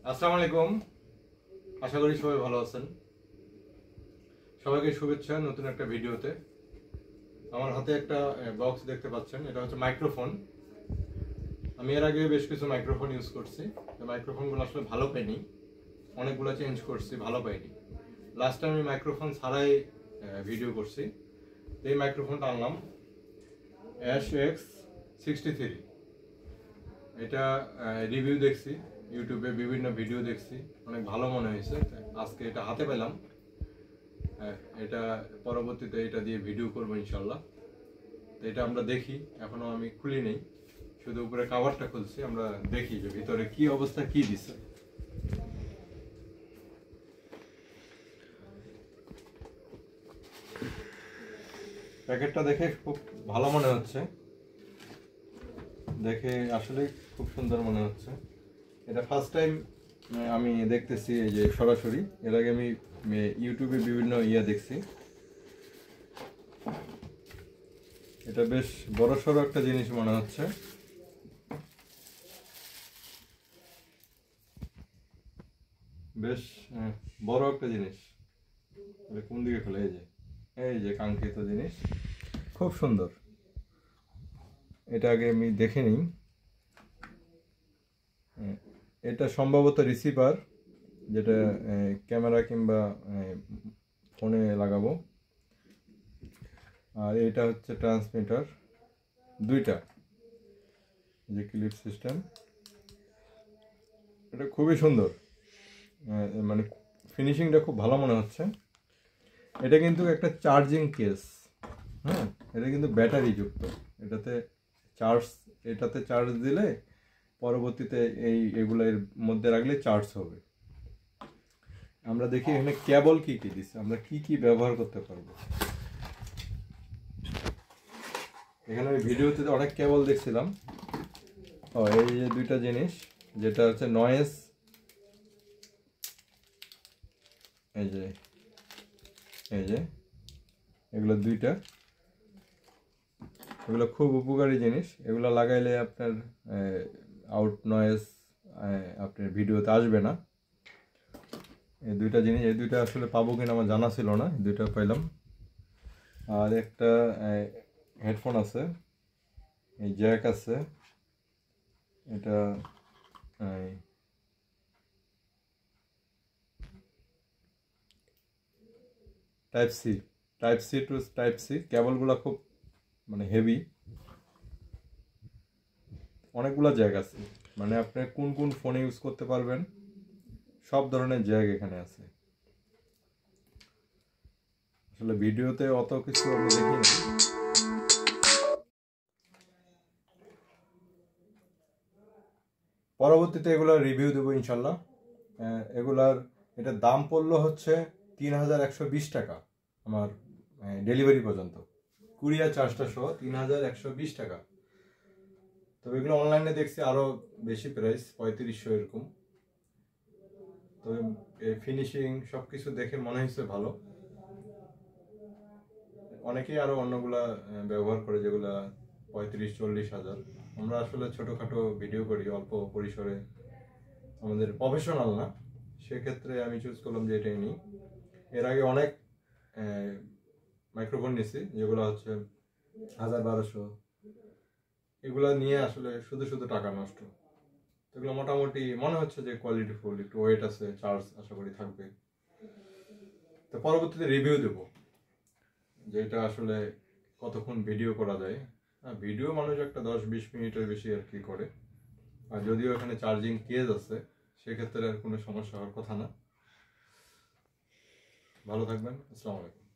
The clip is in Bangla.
আসসালামু আলাইকুম। আশা করি সবাই ভালো আছেন। সবাইকে শুভেচ্ছা নতুন একটা ভিডিওতে। আমার হাতে একটা বক্স দেখতে পাচ্ছেন, এটা হচ্ছে মাইক্রোফোন। আমি এর আগে বেশ কিছু মাইক্রোফোন ইউজ করছি। মাইক্রোফোনগুলো আসলে ভালো পাইনি, অনেকগুলো চেঞ্জ করছি, ভালো পাইনি। লাস্ট টাইম আমি মাইক্রোফোন ছাড়াই ভিডিও করছি। এই মাইক্রোফোনটা আনলাম ASH-X63। এটা রিভিউ দেখছি, ইউটিউবে বিভিন্ন ভিডিও দেখছি, অনেক ভালো মনে হয়েছে। আজকে এটা হাতে পেলাম, এটা পরবর্তীতে এটা দিয়ে ভিডিও করবো ইনশাল্লাহ। তো এটা আমরা দেখি, এখনো আমি খুলি নেই, শুধু উপরে কাভারটা খুলছি। আমরা দেখি যে ভিতরে কি অবস্থা, কি দিছে। প্যাকেটটা দেখে খুব ভালো মনে হচ্ছে, দেখে আসলে খুব সুন্দর মনে হচ্ছে। এটা ফার্স্ট টাইম আমি দেখতেছি এই যে সরাসরি। এর আগে আমি ইউটিউবে বিভিন্ন দেখছি। এটা বেশ বড় সড়ো একটা জিনিস মনে হচ্ছে। বেশ বড় একটা জিনিস। কোন দিকে খোলে? এই যে কাঙ্ক্ষিত জিনিস, খুব সুন্দর। এটা আগে আমি দেখে নিই। এটা সম্ভবত রিসিভার, যেটা ক্যামেরা কিংবা ফোনে লাগাবো। আর এটা হচ্ছে ট্রান্সমিটার, দুইটা যে ক্লিপ সিস্টেম। এটা খুবই সুন্দর, মানে ফিনিশিংটা খুব ভালো মনে হচ্ছে। এটা কিন্তু একটা চার্জিং কেস, হ্যাঁ, এটা কিন্তু ব্যাটারি যুক্ত। এটাতে চার্জ দিলে পরবর্তীতে এগুলোর মধ্যে রাখলে চার্জ হবে। আমরা দেখি এখানে কেবল কি কি দিচ্ছে, আমরা কি কি ব্যবহার করতে পারবো। এখানে ওই ভিডিওতে অনেক কেবল দেখছিলাম। এই যে দুইটা জিনিস, যেটা হচ্ছে নয়েজ, এই যে এগুলো দুইটা, এগুলো খুব উপকারী জিনিস। এগুলো লাগাইলে আপনার আউট নয়েজ আপনার ভিডিওতে আসবে না। এই দুইটা জিনিস, এই দুইটা আসলে পাবো কিনা আমার জানা ছিল না, দুইটা পাইলাম। আর একটা হেডফোন আছে, এই জ্যাক আছে। এটা type C to type C. কেবলগুলো খুব মানে হেভি, অনেকগুলো জ্যাক আছে। মানে আপনি কোন কোন ফোনে ইউজ করতে পারবেন, সব ধরনের জ্যাক এখানে আছে। আসলে ভিডিওতে অত কিছু আমি দেখিনি। পরবর্তীতে এগুলোর রিভিউ দেবো ইনশাল্লাহ। এটার দাম পড়লো হচ্ছে 3120 টাকা আমার ডেলিভারি পর্যন্ত, কুরিয়ার চার্জটা সহ 3120 টাকা। তবে এগুলো অনলাইনে দেখছি আরো বেশি প্রাইস, 3500 এরকম। তবে ফিনিশিং সবকিছু দেখে মনে হয়েছে ভালো। অনেকেই আরো অন্যগুলা ব্যবহার করে, যেগুলা 35-40 হাজার। আমরা আসলে ছোটখাটো ভিডিও করি, অল্প পরিসরে, আমাদের প্রফেশনাল না, সেক্ষেত্রে আমি চুজ করলাম যে এটাই নিই। এর আগে অনেক মাইক্রোফোন নিছি, যেগুলো হচ্ছে 1000-1200। এগুলা নিয়ে আসলে শুধু শুধু টাকা নষ্ট। এগুলো মোটামুটি মনে হচ্ছে যে কোয়ালিটিফুল, একটু ওয়েট আছে, চার্জ আশা করি থাকবে। তো পরবর্তীতে রিভিউ দেবো যে এটা আসলে কতক্ষণ ভিডিও করা যায়। ভিডিও মানুষ একটা 10-20 মিনিটের বেশি আর কি করে। আর যদিও এখানে চার্জিং কেস আছে, সেক্ষেত্রে আর কোনো সমস্যা হওয়ার কথা না। ভালো থাকবেন, আসসালামু আলাইকুম।